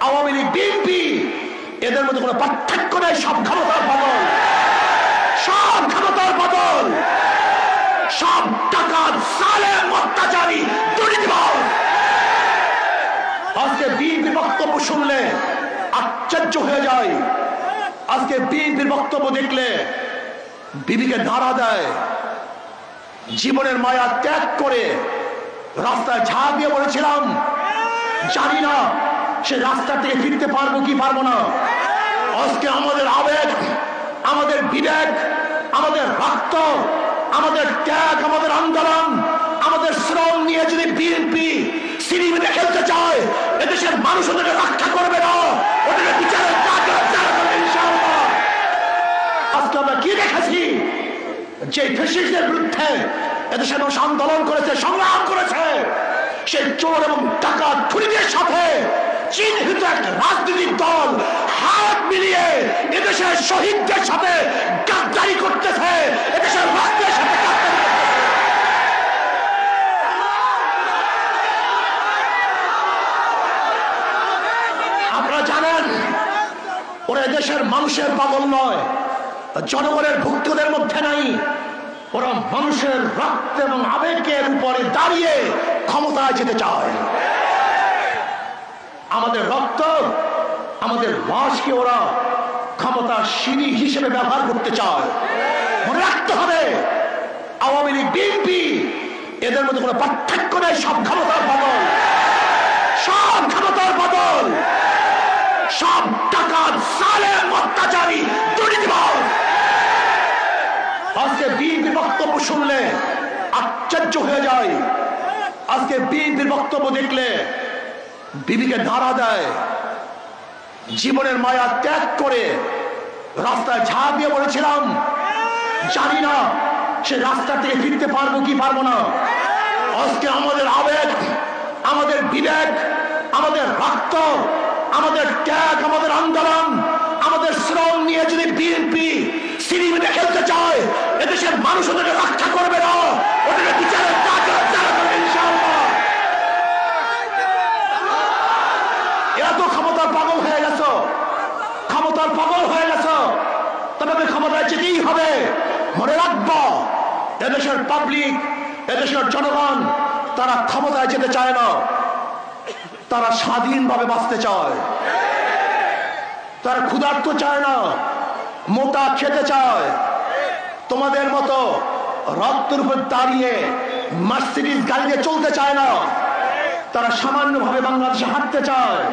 Awami League, BNP, এদের মধ্যে কোনো পার্থক্য নেই। সব ক্ষমতার বদল, সব ক্ষমতার বদল, সব টাকার জালেম, অত্যাচারী, দুর্নীতিবাজ। আজকে বিএনপির বক্তব্য শুনলে আশ্চর্য হয়ে যায়। আজকে বিএনপির বক্তব্য দেখলে বিবিকে নাড়া দেয়। জীবনের মায়া ত্যাগ করে রাস্তায় ঝাঁপ দিয়ে বলেছিলাম, জানি না সে রাস্তা থেকে ফিরতে পারবো কি পারবো না। আজকে আমাদের আবেগ, আমাদের বিবেক, আমাদের রক্ত, আমাদের ত্যাগ, আমাদের আন্দোলন, আমাদের শ্রম নিয়ে যদি বিএনপি সিনেমিতে খেলতে চায়, এদেশের মানুষ ওদেরকে রক্ষা করবে না, ওদেরকে বিচারের কাজ করবে ইনশাআল্লাহ। আজকে আমরা কি দেখেছি, যে ফ্যাসিস্টদের বিরুদ্ধে এদেশের মানুষ আন্দোলন করেছে, সংগ্রাম করেছে, সেই চোর এবং ডাকাত খুনিদের সাথে চিহ্নিত একটা রাজনৈতিক দল হাত মিলিয়ে এদেশের শহীদদের সাথে গাদ্দারি করতেছে, এদেশের রাষ্ট্রের সাথে গাদ্দারি করতেছে। আপনারা জানেন ওরা এদেশের মানুষের পাগল নয়, জনগণের ভুক্তদের মধ্যে নাই। ওরা মানুষের রক্ত এবং আবেগের উপরে দাঁড়িয়ে ক্ষমতায় যেতে চায়। আমাদের রক্ত, আমাদের লাশকে ওরা ক্ষমতার সিঁড়ি হিসেবে ব্যবহার করতে চায়। মনে রাখতে হবে, আওয়ামী লীগ, বিএনপি, এদের মধ্যে কোনো পার্থক্য নেই। সব ক্ষমতার বদল, সব ক্ষমতার বদল, সব টাকার জালেম, অত্যাচারী, দুর্নীতিবাজ। আজকে বিএনপির বক্তব্য শুনলে আশ্চর্য হয়ে যায়। আজকে বিএনপির বক্তব্য দেখলে বিবিকে নাড়া দেয়। জীবনের মায়া ত্যাগ করে রাস্তায় ঝাঁপ দিয়ে বলেছিলাম, জানি না সে রাস্তা থেকে ফিরতে পারবো কি পারবো না। আজকে আমাদের আবেগ, আমাদের বিবেক, আমাদের রক্ত, আমাদের ত্যাগ, আমাদের আন্দোলন, আমাদের শ্রম নিয়ে যদি বিএনপি সিনেমিতে খেলতে চায়, এদেশের মানুষ ওদেরকে রক্ষা করবে না, ওদেরকে বিচারের কাজ করবে ইনশাআল্লাহ। এত ক্ষমতার পাগল হয়ে গেছো, ক্ষমতার পাগল হয়ে গেছো, তোমাকে ক্ষমতায় যেতেই হবে। মনে রাখবো, এদেশের পাবলিক, এদেশের জনগণ, তারা ক্ষমতায় যেতে চায় না, তারা স্বাধীনভাবে বাঁচতে চায়। তারা ক্ষুধার্ত চায় না, মোটা খেতে চায়। তোমাদের মতো রক্তের উপর দাঁড়িয়ে মার্সিডিজ গাড়িতে চলতে চায় না, তারা সামান্যভাবে বাংলাদেশে হাঁটতে চায়।